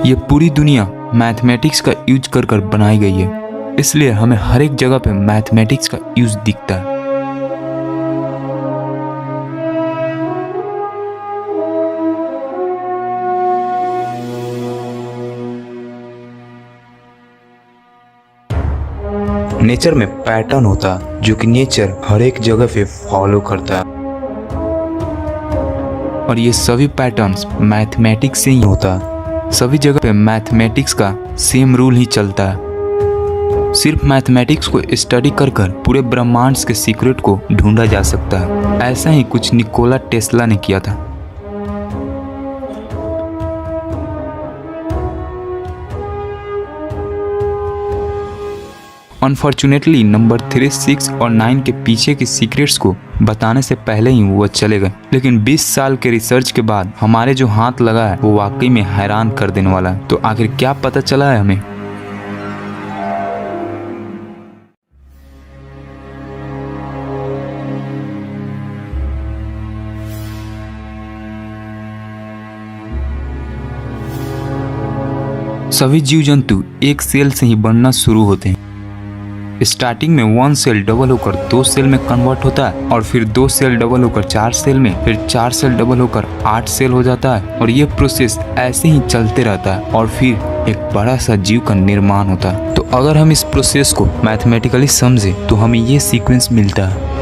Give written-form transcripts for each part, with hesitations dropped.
ये पूरी दुनिया मैथमेटिक्स का यूज कर कर बनाई गई है, इसलिए हमें हर एक जगह पे मैथमेटिक्स का यूज दिखता है। नेचर में पैटर्न होता है जो कि नेचर हर एक जगह पे फॉलो करता है, और ये सभी पैटर्न्स मैथमेटिक्स से ही होता है। सभी जगह पे मैथमेटिक्स का सेम रूल ही चलता है। सिर्फ मैथमेटिक्स को स्टडी कर कर पूरे ब्रह्मांड के सीक्रेट को ढूंढा जा सकता है। ऐसा ही कुछ निकोला टेस्ला ने किया था। अनफॉर्चुनेटली नंबर 3, 6 और 9 के पीछे की सीक्रेट्स को बताने से पहले ही वो चले गए। लेकिन 20 साल के रिसर्च के बाद हमारे जो हाथ लगा है वो वाकई में हैरान कर देने वाला है। तो आखिर क्या पता चला है हमें? सभी जीव जंतु एक सेल से ही बनना शुरू होते हैं। स्टार्टिंग में 1 सेल डबल होकर 2 सेल में कन्वर्ट होता है, और फिर 2 सेल डबल होकर 4 सेल में, फिर 4 सेल डबल होकर 8 सेल हो जाता है, और ये प्रोसेस ऐसे ही चलते रहता है, और फिर एक बड़ा सा जीव का निर्माण होता है। तो अगर हम इस प्रोसेस को मैथमेटिकली समझे तो हमें ये सीक्वेंस मिलता है।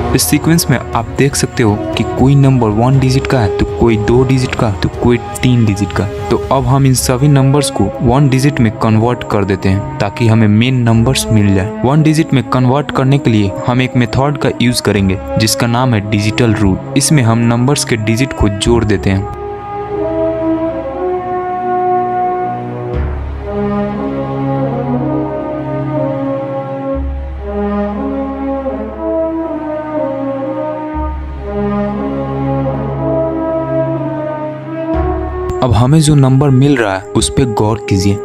इस सीक्वेंस में आप देख सकते हो कि कोई नंबर 1 डिजिट का है, तो कोई 2 डिजिट का, तो कोई 3 डिजिट का। तो अब हम इन सभी नंबर्स को 1 डिजिट में कन्वर्ट कर देते हैं ताकि हमें मेन नंबर्स मिल जाए। 1 डिजिट में कन्वर्ट करने के लिए हम एक मेथड का यूज करेंगे जिसका नाम है डिजिटल रूट। इसमें हम नंबर्स के डिजिट को जोड़ देते हैं। अब हमें जो नंबर मिल रहा है उस पर गौर कीजिए।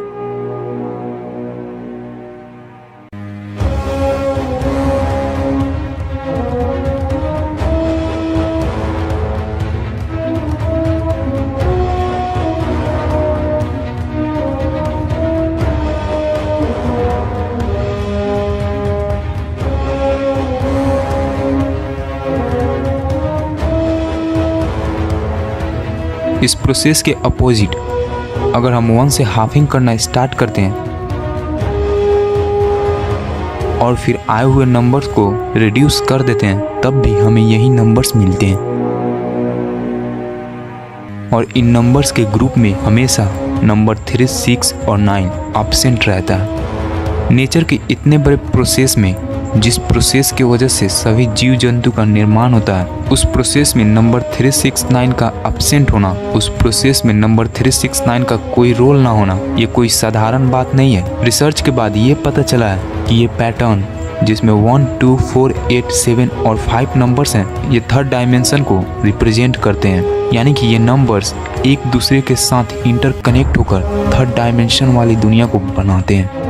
इस प्रोसेस के अपोजिट अगर हम 1 से हाफिंग करना स्टार्ट करते हैं और फिर आए हुए नंबर्स को रिड्यूस कर देते हैं, तब भी हमें यही नंबर्स मिलते हैं। और इन नंबर्स के ग्रुप में हमेशा नंबर 3, 6 और 9 एब्सेंट रहता है। नेचर के इतने बड़े प्रोसेस में जिस प्रोसेस की वजह से सभी जीव जंतु का निर्माण होता है, उस प्रोसेस में नंबर 3, 6, 9 का एब्सेंट होना, उस प्रोसेस में नंबर 3, 6, 9 का कोई रोल ना होना, ये कोई साधारण बात नहीं है। रिसर्च के बाद ये पता चला है कि ये पैटर्न जिसमें 1, 2, 4, 8, 7 और 5 नंबर्स हैं, ये थर्ड डायमेंशन को रिप्रेजेंट करते हैं। यानी कि ये नंबर्स एक दूसरे के साथ इंटरकनेक्ट होकर थर्ड डायमेंशन वाली दुनिया को बनाते हैं।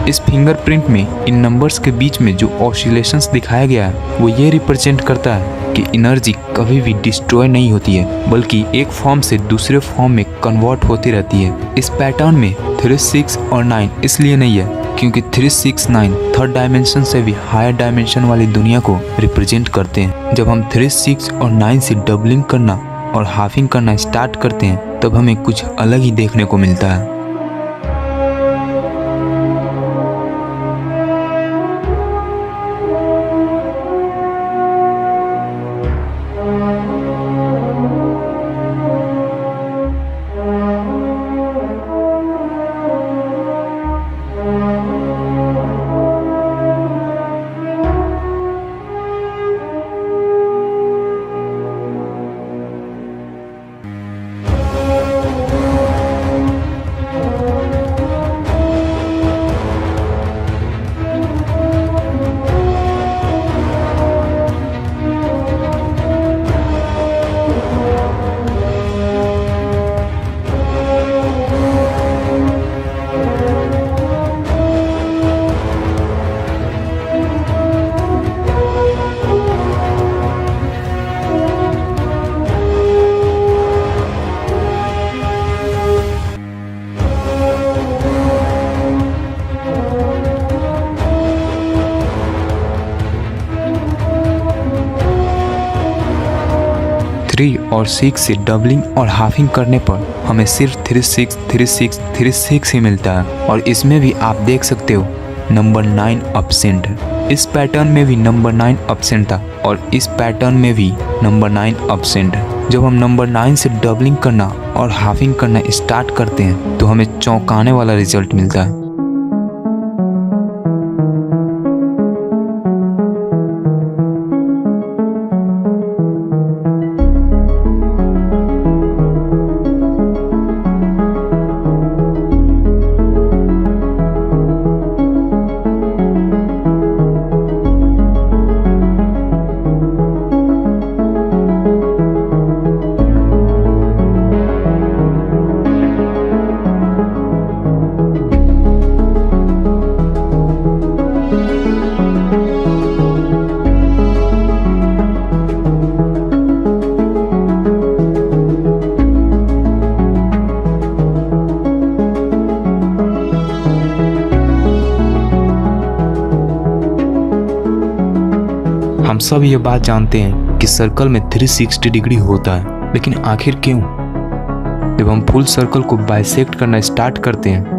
इस फिंगरप्रिंट में इन नंबर्स के बीच में जो ऑसिलेशंस दिखाया गया है वो ये रिप्रेजेंट करता है कि एनर्जी कभी भी डिस्ट्रॉय नहीं होती है, बल्कि एक फॉर्म से दूसरे फॉर्म में कन्वर्ट होती रहती है। इस पैटर्न में 3, 6 और 9 इसलिए नहीं है क्योंकि 3, 6, 9 थर्ड डायमेंशन से भी हायर डायमेंशन वाली दुनिया को रिप्रेजेंट करते हैं। जब हम 3, 6 और 9 से डबलिंग करना और हाफिंग करना स्टार्ट करते हैं, तब हमें कुछ अलग ही देखने को मिलता है। 3 और 6 से डबलिंग और हाफिंग करने पर हमें सिर्फ 36, 36, 36 ही मिलता है। और इसमें भी आप देख सकते हो नंबर 9 एब्सेंट है। इस पैटर्न में भी नंबर 9 एब्सेंट था और इस पैटर्न में भी नंबर 9 एब्सेंट है। जब हम नंबर 9 से डबलिंग करना और हाफिंग करना स्टार्ट करते हैं तो हमें चौंकाने वाला रिजल्ट मिलता है। हम सब ये बात जानते हैं कि सर्कल में 360 डिग्री होता है, लेकिन आखिर क्यों? जब हम फुल सर्कल को बाइसेक्ट करना स्टार्ट करते हैं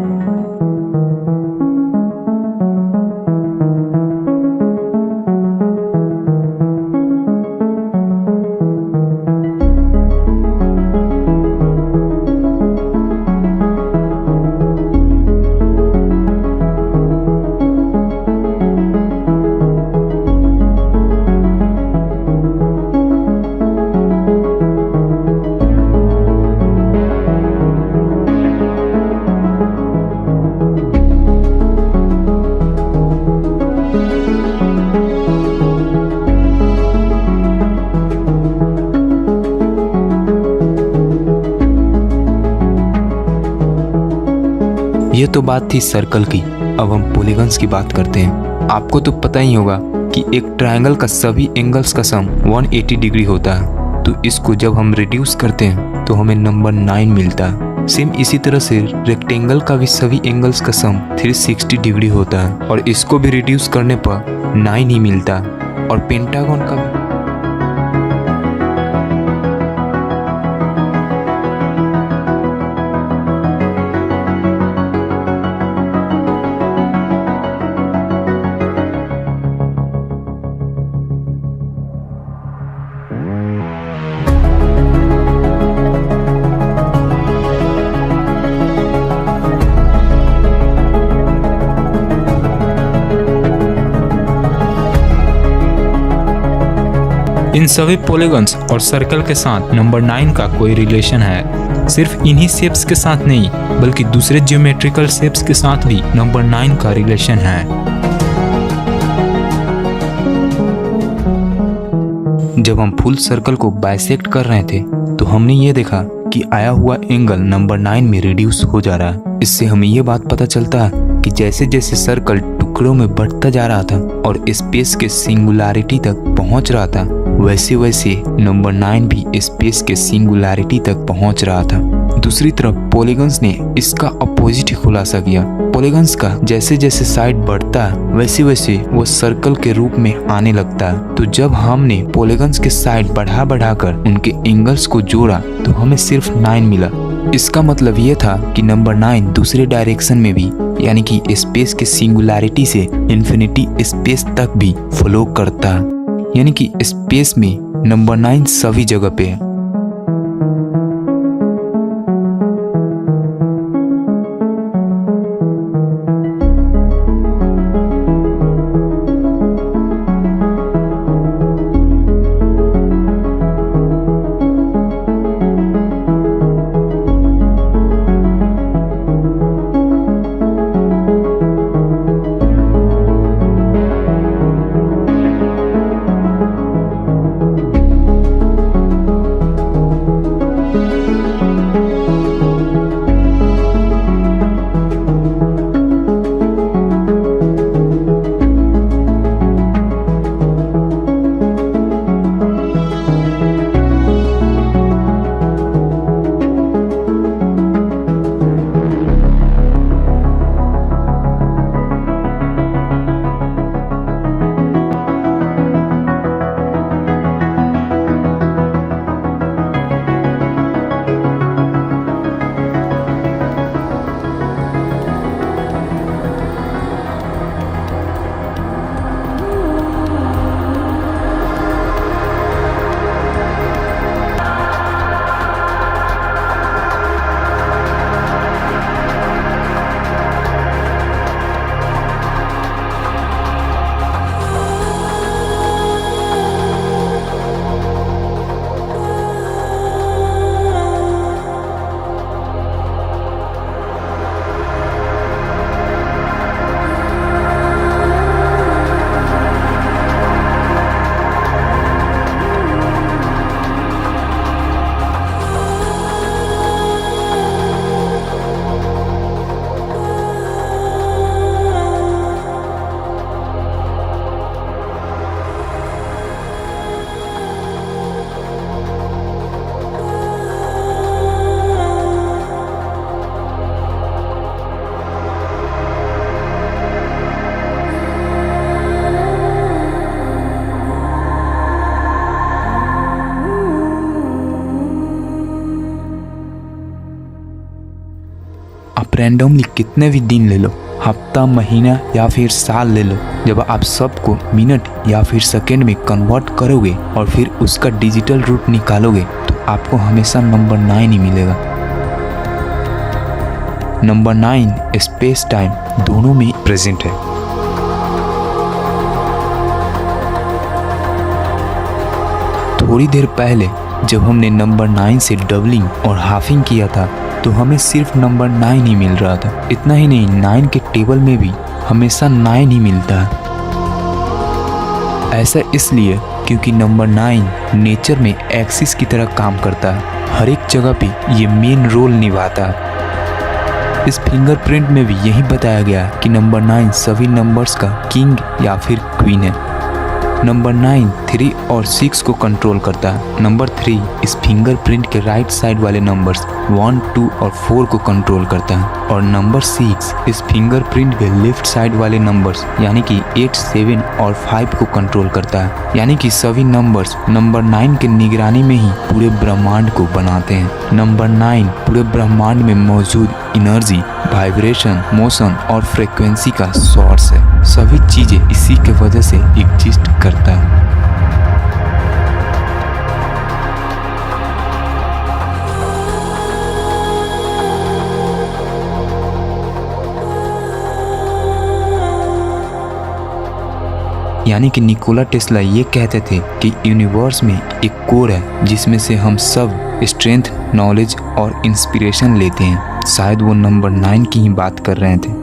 ये तो बात थी सर्कल की। अब हम पॉलीगन्स की बात करते हैं। आपको तो पता ही होगा कि एक ट्रायंगल का सभी एंगल्स का सम 180 डिग्री होता है। तो इसको जब हम रिड्यूस करते हैं तो हमें नंबर 9 मिलता है। सेम इसी तरह से रेक्टेंगल का भी सभी एंगल्स का सम 360 डिग्री होता है और इसको भी रिड्यूस करने पर 9 ही मिलता है। और पेंटागन का भी इन सभी पॉलीगन्स और सर्कल के साथ नंबर 9 का कोई रिलेशन है। सिर्फ इन्हीं शेप्स के साथ नहीं बल्कि दूसरे ज्योमेट्रिकल शेप्स के साथ भी नंबर 9 का रिलेशन है। जब हम फुल सर्कल को बाइसेक्ट कर रहे थे तो हमने ये देखा कि आया हुआ एंगल नंबर 9 में रिड्यूस हो जा रहा है। इससे हमें ये बात पता चलता है कि जैसे जैसे सर्कल टुकड़ों में बढ़ता जा रहा था और स्पेस के सिंगुलैरिटी तक पहुंच रहा था, वैसे वैसे नंबर 9 भी स्पेस के सिंगुलैरिटी तक पहुंच रहा था। दूसरी तरफ पॉलीगन्स ने इसका अपोजिट ही खुलासा किया। पॉलीगन्स का जैसे जैसे साइड बढ़ता है वैसे वैसे वो सर्कल के रूप में आने लगता है। तो जब हमने पॉलीगन्स के साइड बढ़ा बढ़ाकर उनके एंगल्स को जोड़ा तो हमें सिर्फ 9 मिला। इसका मतलब ये था कि नंबर 9 दूसरे डायरेक्शन में भी यानी कि स्पेस के सिंगुलैरिटी से इन्फिनिटी स्पेस तक भी फ्लो करता है, यानी कि स्पेस में नंबर 9 सभी जगह पे है। आप रैंडमली कितने भी दिन ले लो, हफ्ता, महीना या फिर साल ले लो, जब आप सबको मिनट या फिर सेकेंड में कन्वर्ट करोगे और फिर उसका डिजिटल रूट निकालोगे तो आपको हमेशा नंबर 9 ही मिलेगा। नंबर 9 स्पेस टाइम दोनों में प्रेजेंट है। थोड़ी देर पहले जब हमने नंबर 9 से डबलिंग और हाफिंग किया था तो हमें सिर्फ नंबर 9 ही मिल रहा था। इतना ही नहीं, 9 के टेबल में भी हमेशा 9 ही मिलता है। ऐसा इसलिए क्योंकि नंबर 9 नेचर में एक्सिस की तरह काम करता है, हर एक जगह पे ये मेन रोल निभाता है। इस फिंगरप्रिंट में भी यही बताया गया है कि नंबर 9 सभी नंबर्स का किंग या फिर क्वीन है। नंबर 9 3 और 6 को कंट्रोल करता है। नंबर 3 इस फिंगरप्रिंट के राइट साइड वाले नंबर्स 1, 2 और 4 को कंट्रोल करता है और नंबर 6 इस फिंगरप्रिंट के लेफ्ट साइड वाले नंबर्स यानी कि 8, 7 और 5 को कंट्रोल करता है। यानी कि सभी नंबर्स नंबर 9 के निगरानी में ही पूरे ब्रह्मांड को बनाते हैं। नंबर 9 पूरे ब्रह्मांड में मौजूद एनर्जी, वाइब्रेशन, मोशन और फ्रीक्वेंसी का सोर्स है। सभी चीजें इसी के वजह से एग्जिस्ट करता है। यानी कि निकोला टेस्ला ये कहते थे कि यूनिवर्स में एक कोर है जिसमें से हम सब स्ट्रेंथ, नॉलेज और इंस्पिरेशन लेते हैं। शायद वो नंबर 9 की ही बात कर रहे थे।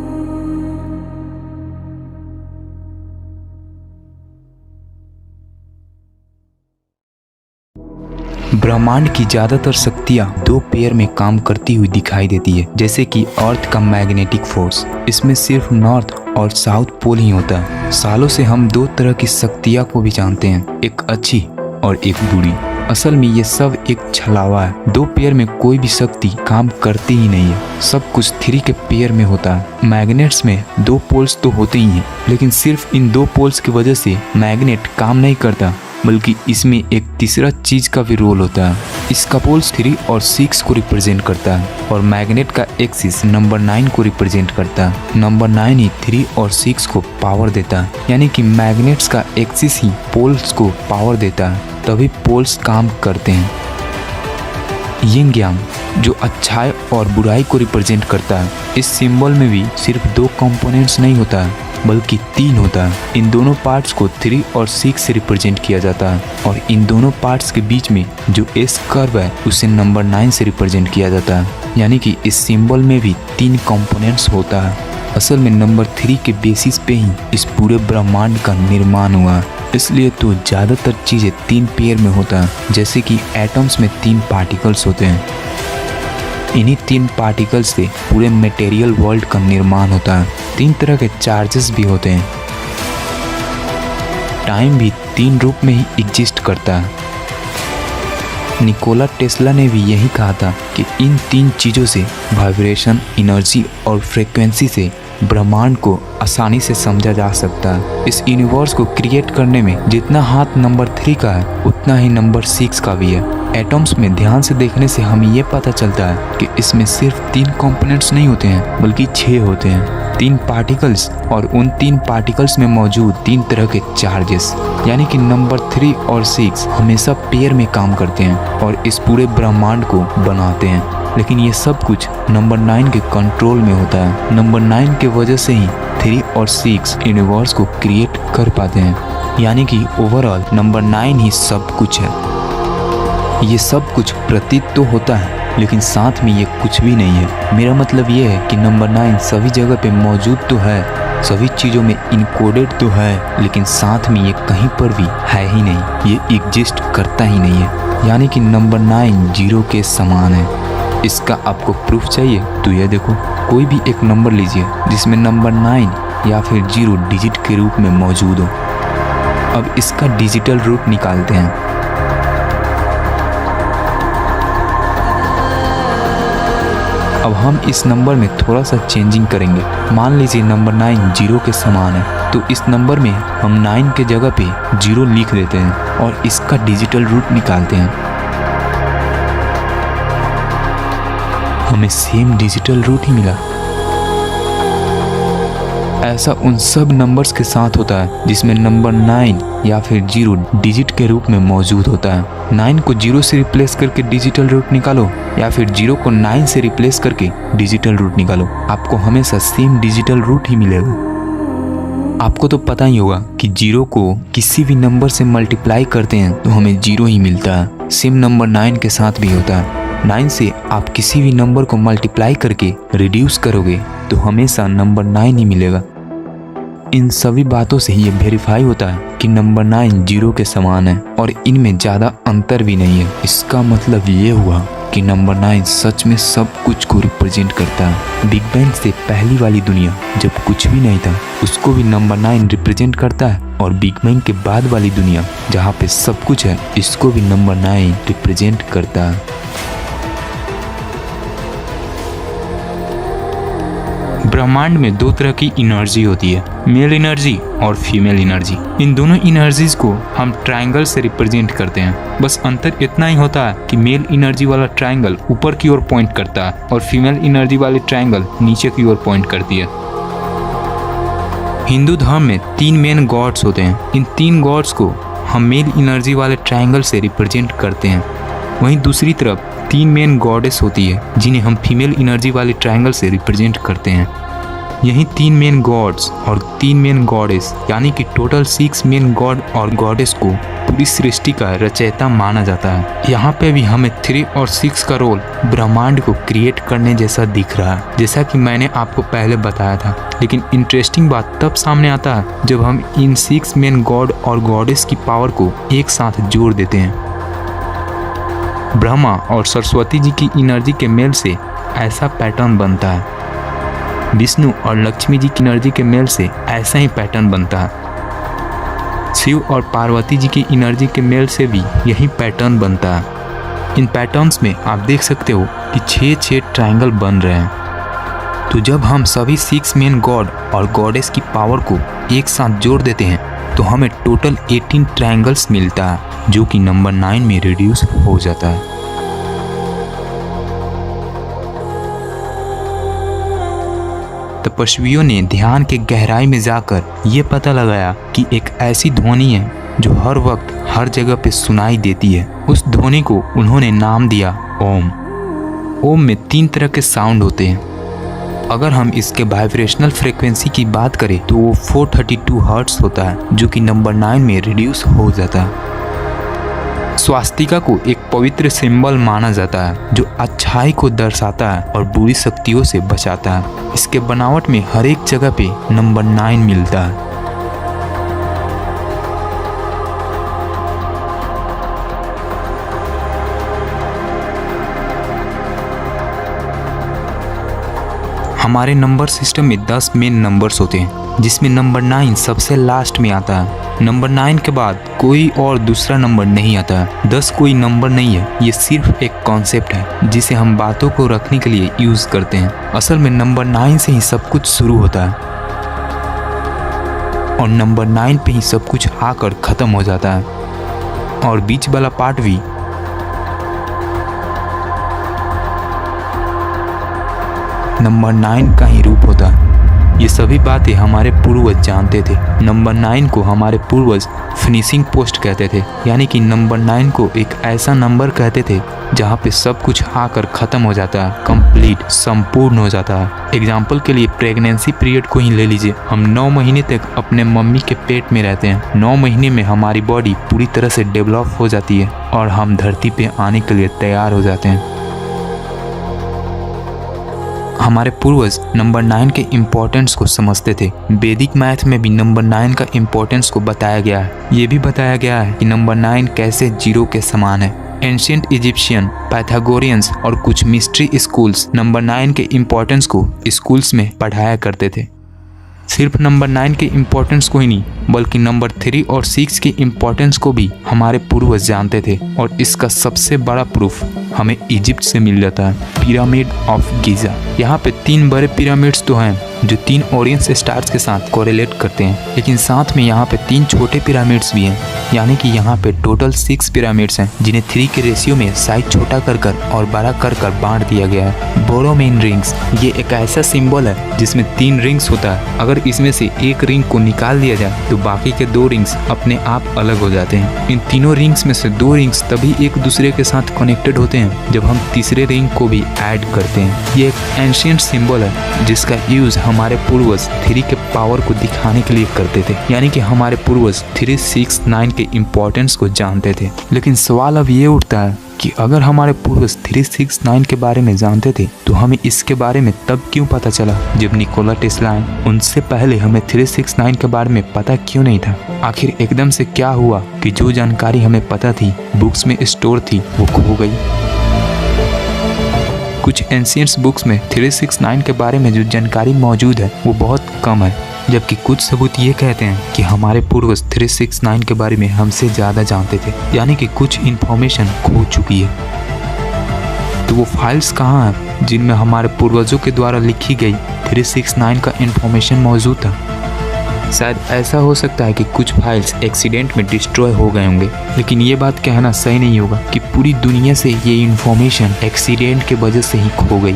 ब्रह्मांड की ज्यादातर शक्तियाँ दो पेयर में काम करती हुई दिखाई देती है, जैसे कि अर्थ का मैग्नेटिक फोर्स। इसमें सिर्फ नॉर्थ और साउथ पोल ही होता है। सालों से हम दो तरह की शक्तियाँ को भी जानते हैं, एक अच्छी और एक बुरी। असल में ये सब एक छलावा है। दो पेयर में कोई भी शक्ति काम करती ही नहीं है। सब कुछ 3 के पेयर में होता है। मैग्नेट्स में 2 पोल्स तो होते ही हैं, लेकिन सिर्फ इन 2 पोल्स की वजह से मैग्नेट काम नहीं करता, बल्कि इसमें एक तीसरा चीज का भी रोल होता है। इसका पोल्स 3 और 6 को रिप्रेजेंट करता है और मैग्नेट का एक्सिस नंबर 9 को रिप्रेजेंट करता है। नंबर 9 ही 3 और 6 को पावर देता है, यानी कि मैग्नेट्स का एक्सिस ही पोल्स को पावर देता है, तभी पोल्स काम करते हैं। यिंग यांग जो अच्छाई और बुराई को रिप्रेजेंट करता है, इस सिंबल में भी सिर्फ 2 कंपोनेंट्स नहीं होता है बल्कि 3 होता है। इन दोनों पार्ट्स को 3 और 6 से रिप्रेजेंट किया जाता है और इन दोनों पार्ट्स के बीच में जो एस कर्व है उसे नंबर 9 से रिप्रेजेंट किया जाता है। यानी कि इस सिंबल में भी 3 कंपोनेंट्स होता है। असल में नंबर 3 के बेसिस पे ही इस पूरे ब्रह्मांड का निर्माण हुआ है। इसलिए तो ज़्यादातर चीज़ें 3 पेयर में होता है, जैसे कि एटम्स में 3 पार्टिकल्स होते हैं। इन्हीं 3 पार्टिकल्स से पूरे मटेरियल वर्ल्ड का निर्माण होता है। 3 तरह के चार्जेस भी होते हैं। टाइम भी 3 रूप में ही एग्जिस्ट करता है। निकोला टेस्ला ने भी यही कहा था कि इन 3 चीज़ों से, वाइब्रेशन, एनर्जी और फ्रीक्वेंसी से ब्रह्मांड को आसानी से समझा जा सकता है। इस यूनिवर्स को क्रिएट करने में जितना हाथ नंबर 3 का है उतना ही नंबर 6 का भी है। एटम्स में ध्यान से देखने से हमें ये पता चलता है कि इसमें सिर्फ 3 कंपोनेंट्स नहीं होते हैं बल्कि 6 होते हैं। 3 पार्टिकल्स और उन 3 पार्टिकल्स में मौजूद 3 तरह के चार्जेस, यानी कि नंबर 3 और 6 हमेशा पेयर में काम करते हैं और इस पूरे ब्रह्मांड को बनाते हैं। लेकिन ये सब कुछ नंबर 9 के कंट्रोल में होता है। नंबर 9 के वजह से ही 3 और 6 यूनिवर्स को क्रिएट कर पाते हैं। यानी कि ओवरऑल नंबर 9 ही सब कुछ है। ये सब कुछ प्रतीत तो होता है, लेकिन साथ में ये कुछ भी नहीं है। मेरा मतलब ये है कि नंबर 9 सभी जगह पे मौजूद तो है, सभी चीज़ों में इनकोडेड तो है, लेकिन साथ में ये कहीं पर भी है ही नहीं, ये एग्जिस्ट करता ही नहीं है। यानी कि नंबर 9 0 के समान है। इसका आपको प्रूफ चाहिए तो ये देखो, कोई भी एक नंबर लीजिए जिसमें नंबर 9 या फिर 0 डिजिट के रूप में मौजूद हो। अब इसका डिजिटल रूट निकालते हैं। अब हम इस नंबर में थोड़ा सा चेंजिंग करेंगे। मान लीजिए नंबर 9 0 के समान है, तो इस नंबर में हम 9 के जगह पे 0 लिख देते हैं और इसका डिजिटल रूट निकालते हैं। हमें सेम डिजिटल रूट ही मिला। ऐसा उन सब नंबर्स के साथ होता है जिसमें नंबर 9 या फिर 0 डिजिट के रूप में मौजूद होता है। 9 को 0 से रिप्लेस करके डिजिटल रूट निकालो या फिर 0 को 9 से रिप्लेस करके डिजिटल रूट निकालो, आपको हमेशा सेम डिजिटल रूट ही मिलेगा। आपको तो पता ही होगा कि 0 को किसी भी नंबर से मल्टीप्लाई करते हैं तो हमें 0 ही मिलता है। सेम नंबर 9 के साथ भी होता है। 9 से आप किसी भी नंबर को मल्टीप्लाई करके रिड्यूस करोगे तो हमेशा नंबर 9 ही मिलेगा। इन सभी बातों से ये वेरीफाई होता है कि नंबर 9 0 के समान है और इनमें ज़्यादा अंतर भी नहीं है। इसका मतलब ये हुआ कि नंबर 9 सच में सब कुछ को रिप्रेजेंट करता है। बिग बैंग से पहली वाली दुनिया जब कुछ भी नहीं था उसको भी नंबर 9 रिप्रेजेंट करता है, और बिग बैंग के बाद वाली दुनिया जहाँ पे सब कुछ है इसको भी नंबर 9 रिप्रेजेंट करता है। ब्रह्मांड में दो तरह की एनर्जी होती है, मेल एनर्जी और फीमेल एनर्जी। इन दोनों एनर्जीज को हम ट्रायंगल से रिप्रेजेंट करते हैं। बस अंतर इतना ही होता है कि मेल एनर्जी वाला ट्रायंगल ऊपर की ओर पॉइंट करता है और फीमेल एनर्जी वाली ट्रायंगल नीचे की ओर पॉइंट करती है। हिंदू धर्म में 3 मेन गॉड्स होते हैं। इन 3 गॉड्स को हम मेल एनर्जी वाले ट्रायंगल से रिप्रेजेंट करते हैं। वहीं दूसरी तरफ 3 मेन गॉडेस होती है जिन्हें हम फीमेल एनर्जी वाले ट्रायंगल से रिप्रेजेंट करते हैं। यही 3 मेन गॉड्स और 3 मेन गॉडेस यानी कि टोटल 6 मेन गॉड और गॉडेस को पूरी सृष्टि का रचयिता माना जाता है। यहाँ पे भी हमें 3 और 6 का रोल ब्रह्मांड को क्रिएट करने जैसा दिख रहा है, जैसा कि मैंने आपको पहले बताया था। लेकिन इंटरेस्टिंग बात तब सामने आता है जब हम इन 6 मेन गॉड और गॉडेस की पावर को एक साथ जोड़ देते हैं। ब्रह्मा और सरस्वती जी की एनर्जी के मेल से ऐसा पैटर्न बनता है। विष्णु और लक्ष्मी जी की एनर्जी के मेल से ऐसा ही पैटर्न बनता है। शिव और पार्वती जी की एनर्जी के मेल से भी यही पैटर्न बनता है। इन पैटर्न्स में आप देख सकते हो कि 6 ट्रायंगल बन रहे हैं। तो जब हम सभी 6 मेन गॉड और गॉडेस की पावर को एक साथ जोड़ देते हैं तो हमें टोटल 18 ट्रायंगल्स मिलता है, जो कि नंबर 9 में रिड्यूस हो जाता है। तपस्वियों ने ध्यान के गहराई में जाकर ये पता लगाया कि एक ऐसी ध्वनि है जो हर वक्त हर जगह पे सुनाई देती है। उस ध्वनि को उन्होंने नाम दिया ओम। ओम में 3 तरह के साउंड होते हैं। अगर हम इसके वाइब्रेशनल फ्रीक्वेंसी की बात करें तो वो 432 हर्ट्ज होता है, जो कि नंबर 9 में रिड्यूस हो जाता है। स्वास्तिका को एक पवित्र सिंबल माना जाता है जो अच्छाई को दर्शाता है और बुरी शक्तियों से बचाता है। इसके बनावट में हर एक जगह पे नंबर 9 मिलता है। हमारे नंबर सिस्टम में 10 मेन नंबर्स होते हैं, जिसमें नंबर 9 सबसे लास्ट में आता है। नंबर 9 के बाद कोई और दूसरा नंबर नहीं आता है। 10 कोई नंबर नहीं है, ये सिर्फ एक कॉन्सेप्ट है जिसे हम बातों को रखने के लिए यूज करते हैं। असल में नंबर 9 से ही सब कुछ शुरू होता है और नंबर 9 पे ही सब कुछ आकर खत्म हो जाता है, और बीच वाला पार्ट भी। नंबर 9 का ही रूप होता है। ये सभी बातें हमारे पूर्वज जानते थे। नंबर 9 को हमारे पूर्वज फिनिशिंग पोस्ट कहते थे, यानी कि नंबर 9 को एक ऐसा नंबर कहते थे जहाँ पे सब कुछ आकर ख़त्म हो जाता है, कंप्लीट, संपूर्ण हो जाता है। एग्जाम्पल के लिए प्रेगनेंसी पीरियड को ही ले लीजिए। हम 9 महीने तक अपने मम्मी के पेट में रहते हैं। 9 महीने में हमारी बॉडी पूरी तरह से डेवलप हो जाती है और हम धरती पे आने के लिए तैयार हो जाते हैं। हमारे पूर्वज नंबर 9 के इम्पोर्टेंस को समझते थे। वैदिक मैथ में भी नंबर 9 का इम्पोर्टेंस को बताया गया है। ये भी बताया गया है कि नंबर 9 कैसे 0 के समान है। एंशिएंट इजिप्शियन, पाइथागोरियंस और कुछ मिस्ट्री स्कूल्स नंबर 9 के इम्पोर्टेंस को स्कूल्स में पढ़ाया करते थे। सिर्फ नंबर 9 के इम्पोर्टेंस को ही नहीं, बल्कि नंबर 3 और 6 के इम्पोर्टेंस को भी हमारे पूर्वज जानते थे। और इसका सबसे बड़ा प्रूफ हमें इजिप्ट से मिल जाता है, पिरामिड ऑफ गीजा। यहाँ पे 3 बड़े पिरामिड्स तो हैं जो 3 ओरियंस स्टार्स के साथ कोरिलेट करते हैं, लेकिन साथ में यहाँ पे 3 छोटे पिरामिड्स भी हैं यानी कि यहाँ पे टोटल 6 पिरामिड्स हैं जिन्हें 3 के रेशियो में साइज छोटा कर कर और बड़ा कर कर बांट दिया गया है। बोरोमेन रिंग्स ये एक ऐसा सिंबल है जिसमें 3 रिंग्स होता है। अगर इसमें से एक रिंग को निकाल दिया जाए तो बाकी के 2 रिंग्स अपने आप अलग हो जाते हैं। इन तीनों रिंग्स में से 2 रिंग्स तभी एक दूसरे के साथ कनेक्टेड होते हैं जब हम तीसरे रिंग को भी ऐड करते हैं। ये एक एंशिएंट सिंबल है जिसका यूज हमारे पूर्वज 3 के पावर को दिखाने के लिए करते थे, यानी कि हमारे पूर्वज 3, 6, 9 के इम्पोर्टेंस को जानते थे। लेकिन सवाल अब ये उठता है कि अगर हमारे पूर्वज 3, 6, 9 के बारे में जानते थे तो हमें इसके बारे में तब क्यों पता चला जब निकोला टेस्ला आए? उनसे पहले हमें 3, 6, 9 के बारे में पता क्यों नहीं था? आखिर एकदम से क्या हुआ कि जो जानकारी हमें पता थी, बुक्स में स्टोर थी, वो खो गई? कुछ एंशिएंट बुक्स में 3, 6, 9 के बारे में जो जानकारी मौजूद है वो बहुत कम है, जबकि कुछ सबूत ये कहते हैं कि हमारे पूर्वज 3, 6, 9 के बारे में हमसे ज़्यादा जानते थे, यानी कि कुछ इन्फॉर्मेशन खो चुकी है। तो वो फाइल्स कहाँ हैं जिनमें हमारे पूर्वजों के द्वारा लिखी गई 3, 6, 9 का इन्फॉर्मेशन मौजूद था? शायद ऐसा हो सकता है कि कुछ फाइल्स एक्सीडेंट में डिस्ट्रॉय हो गए होंगे, लेकिन ये बात कहना सही नहीं होगा कि पूरी दुनिया से ये इन्फॉर्मेशन एक्सीडेंट के वजह से ही खो गई।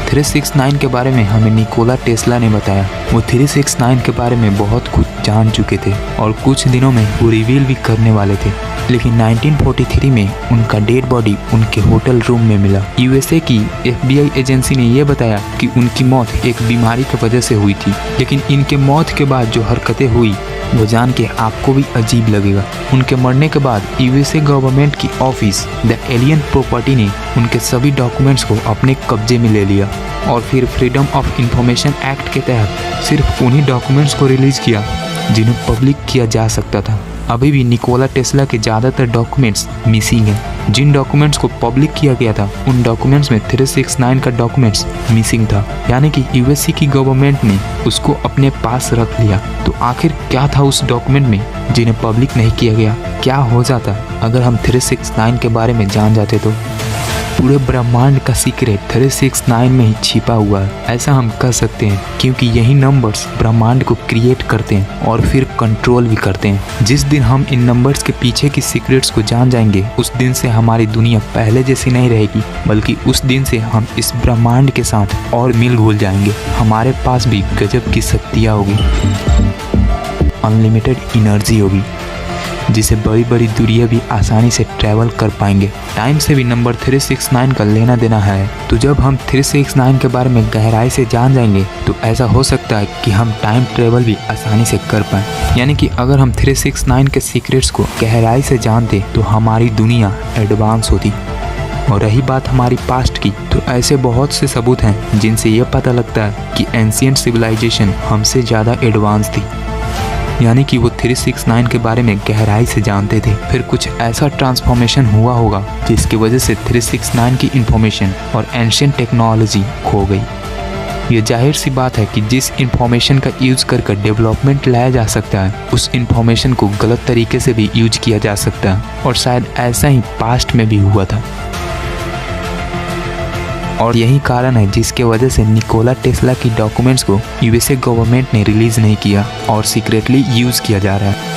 3, 6, 9 के बारे में हमें निकोला टेस्ला ने बताया। वो 3, 6, 9 के बारे में बहुत कुछ जान चुके थे और कुछ दिनों में वो रिवील भी करने वाले थे, लेकिन 1943 में उनका डेड बॉडी उनके होटल रूम में मिला। यूएसए की FBI एजेंसी ने यह बताया कि उनकी मौत एक बीमारी की वजह से हुई थी, लेकिन इनके मौत के बाद जो हरकतें हुई वो जान के आपको भी अजीब लगेगा। उनके मरने के बाद यूएसए गवर्नमेंट की ऑफिस द एलियन प्रॉपर्टी ने उनके सभी डॉक्यूमेंट्स को अपने कब्जे में ले लिया और फिर फ्रीडम ऑफ इंफॉर्मेशन एक्ट के तहत सिर्फ उन्हीं डॉक्यूमेंट्स को रिलीज किया जिन्हें पब्लिक किया जा सकता था। अभी भी निकोला टेस्ला के ज़्यादातर डॉक्यूमेंट्स मिसिंग हैं। जिन डॉक्यूमेंट्स को पब्लिक किया गया था उन डॉक्यूमेंट्स में 3, 6, 9 का डॉक्यूमेंट्स मिसिंग था, यानी कि यूएसए की गवर्नमेंट ने उसको अपने पास रख लिया। तो आखिर क्या था उस डॉक्यूमेंट में जिन्हें पब्लिक नहीं किया गया? क्या हो जाता अगर हम 3, 6, 9 के बारे में जान जाते तो? पूरे ब्रह्मांड का सीक्रेट 3, 6, 9 में ही छिपा हुआ है, ऐसा हम कह सकते हैं, क्योंकि यही नंबर्स ब्रह्मांड को क्रिएट करते हैं और फिर कंट्रोल भी करते हैं। जिस दिन हम इन नंबर्स के पीछे की सीक्रेट्स को जान जाएंगे, उस दिन से हमारी दुनिया पहले जैसी नहीं रहेगी, बल्कि उस दिन से हम इस ब्रह्मांड के साथ और मिल घुल जाएंगे। हमारे पास भी गजब की शक्तियाँ होगी, अनलिमिटेड एनर्जी होगी, जिसे बड़ी बड़ी दूरियां भी आसानी से ट्रैवल कर पाएंगे। टाइम से भी नंबर 3, 6, 9 का लेना देना है, तो जब हम 3, 6, 9 के बारे में गहराई से जान जाएंगे तो ऐसा हो सकता है कि हम टाइम ट्रैवल भी आसानी से कर पाएं। यानी कि अगर हम 3, 6, 9 के सीक्रेट्स को गहराई से जानते तो हमारी दुनिया एडवांस होती। और रही बात हमारी पास्ट की, तो ऐसे बहुत से सबूत हैं जिनसे यह पता लगता है कि एंशिएंट सिविलाइजेशन हमसे ज़्यादा एडवांस थी, यानी कि वो 3, 6, 9 के बारे में गहराई से जानते थे। फिर कुछ ऐसा ट्रांसफॉर्मेशन हुआ होगा जिसकी वजह से 3, 6, 9 की इंफॉर्मेशन और एंशिएंट टेक्नोलॉजी खो गई। ये जाहिर सी बात है कि जिस इंफॉर्मेशन का यूज कर डेवलपमेंट लाया जा सकता है, उस इंफॉर्मेशन को गलत तरीके से भी यूज किया जा सकता है, और शायद ऐसा ही पास्ट में भी हुआ था। और यही कारण है जिसके वजह से निकोला टेस्ला की डॉक्यूमेंट्स को यूएसए गवर्नमेंट ने रिलीज नहीं किया और सीक्रेटली यूज किया जा रहा है।